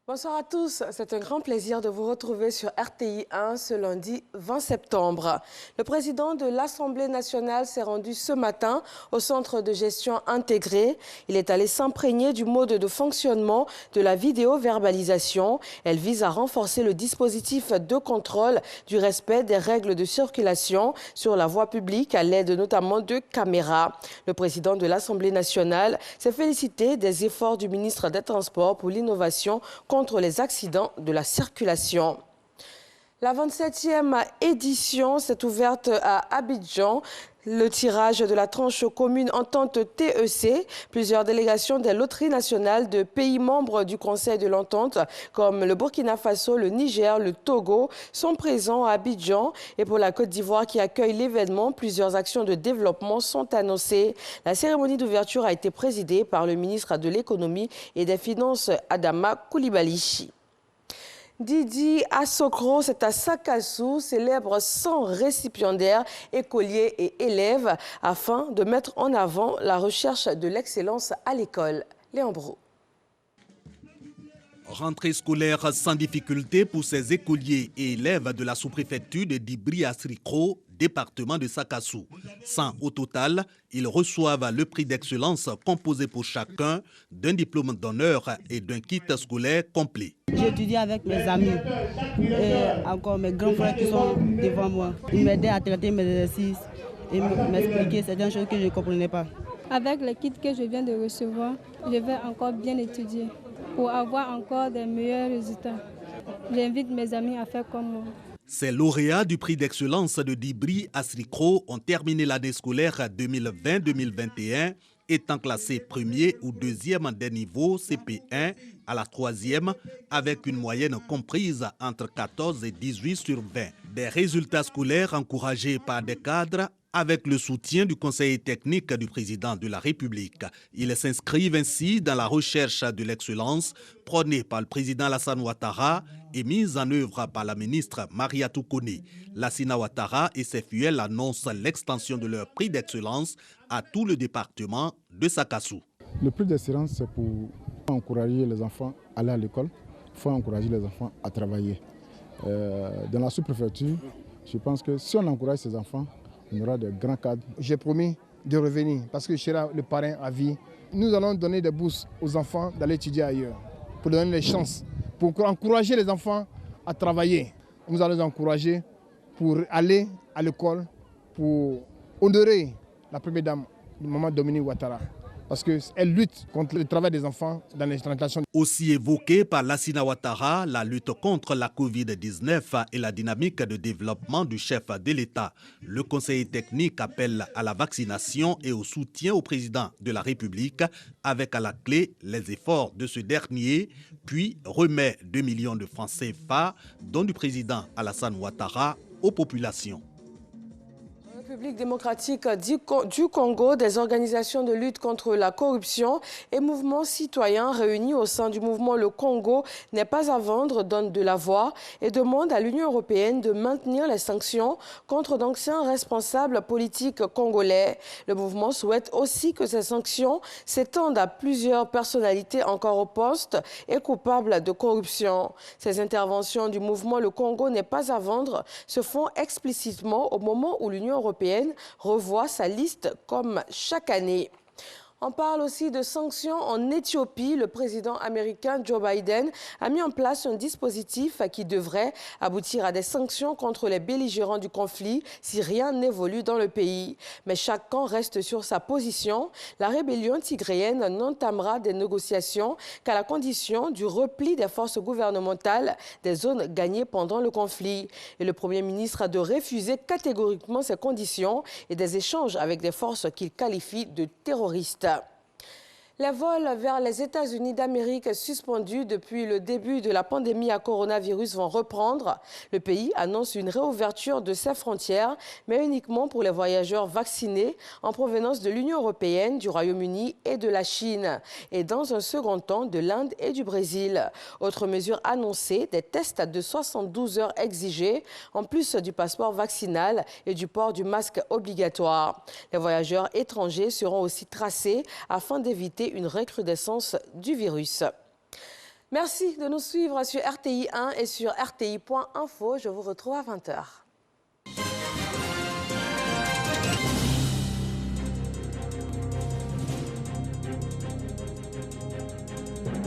Bonsoir à tous, c'est un grand plaisir de vous retrouver sur RTI 1 ce lundi 20 septembre. Le président de l'Assemblée nationale s'est rendu ce matin au centre de gestion intégré. Il est allé s'imprégner du mode de fonctionnement de la vidéo-verbalisation. Elle vise à renforcer le dispositif de contrôle du respect des règles de circulation sur la voie publique à l'aide notamment de caméras. Le président de l'Assemblée nationale s'est félicité des efforts du ministre des Transports pour l'innovation contre les accidents de la circulation. La 27e édition s'est ouverte à Abidjan. Le tirage de la tranche commune entente TEC, plusieurs délégations des loteries nationales de pays membres du Conseil de l'entente, comme le Burkina Faso, le Niger, le Togo, sont présents à Abidjan. Et pour la Côte d'Ivoire qui accueille l'événement, plusieurs actions de développement sont annoncées. La cérémonie d'ouverture a été présidée par le ministre de l'Économie et des Finances, Adama Coulibaly. Didi Assokro, c'est à Sakassou, célèbre 100 récipiendaires, écoliers et élèves afin de mettre en avant la recherche de l'excellence à l'école. Léon Brou. Rentrée scolaire sans difficulté pour ces écoliers et élèves de la sous-préfecture de Dibri-Asrikro, département de Sakassou. 100 au total, ils reçoivent le prix d'excellence composé pour chacun d'un diplôme d'honneur et d'un kit scolaire complet. J'étudie avec mes amis et encore mes grands frères qui sont devant moi. Ils m'aidaient à traiter mes exercices et m'expliquer certaines choses que je ne comprenais pas. Avec le kit que je viens de recevoir, je vais encore bien étudier pour avoir encore des meilleurs résultats. J'invite mes amis à faire comme moi. Ces lauréats du prix d'excellence de Dibri-Asrikro ont terminé l'année scolaire 2020-2021, étant classés premier ou deuxième des niveaux CP1 à la troisième, avec une moyenne comprise entre 14 et 18 sur 20. Des résultats scolaires encouragés par des cadres avec le soutien du conseiller technique du président de la République. Ils s'inscrivent ainsi dans la recherche de l'excellence prônée par le président Alassane Ouattara et mise en œuvre par la ministre Mariatou Kone. Lassina Ouattara et ses fidèles annoncent l'extension de leur prix d'excellence à tout le département de Sakassou. Le prix d'excellence, c'est pour encourager les enfants à aller à l'école, il faut encourager les enfants à travailler. Dans la sous-préfecture, je pense que si on encourage ces enfants, on aura de grands cadres. J'ai promis de revenir parce que je serai le parrain à vie. Nous allons donner des bourses aux enfants d'aller étudier ailleurs, pour donner les chances, pour encourager les enfants à travailler. Nous allons les encourager pour aller à l'école, pour honorer la première dame, Maman Dominique Ouattara, parce qu'elle lutte contre le travail des enfants dans les plantations. Aussi évoquée par Lassina Ouattara, la lutte contre la Covid-19 et la dynamique de développement du chef de l'État. Le conseiller technique appelle à la vaccination et au soutien au président de la République, avec à la clé les efforts de ce dernier, puis remet 2 millions de francs CFA, dont du président Alassane Ouattara, aux populations. République démocratique du Congo, des organisations de lutte contre la corruption et mouvements citoyens réunis au sein du mouvement Le Congo n'est pas à vendre donnent de la voix et demandent à l'Union européenne de maintenir les sanctions contre d'anciens responsables politiques congolais. Le mouvement souhaite aussi que ces sanctions s'étendent à plusieurs personnalités encore au poste et coupables de corruption. Ces interventions du mouvement Le Congo n'est pas à vendre se font explicitement au moment où l'Union européenne revoit sa liste comme chaque année. On parle aussi de sanctions en Éthiopie. Le président américain Joe Biden a mis en place un dispositif qui devrait aboutir à des sanctions contre les belligérants du conflit si rien n'évolue dans le pays. Mais chaque camp reste sur sa position. La rébellion tigréenne n'entamera des négociations qu'à la condition du repli des forces gouvernementales des zones gagnées pendant le conflit. Et le Premier ministre a de refuser catégoriquement ces conditions et des échanges avec des forces qu'il qualifie de terroristes. Les vols vers les États-Unis d'Amérique suspendus depuis le début de la pandémie à coronavirus vont reprendre. Le pays annonce une réouverture de ses frontières, mais uniquement pour les voyageurs vaccinés en provenance de l'Union européenne, du Royaume-Uni et de la Chine. Et dans un second temps, de l'Inde et du Brésil. Autre mesure annoncée, des tests de 72 heures exigés, en plus du passeport vaccinal et du port du masque obligatoire. Les voyageurs étrangers seront aussi tracés afin d'éviter une recrudescence du virus. Merci de nous suivre sur RTI 1 et sur RTI.info. Je vous retrouve à 20h.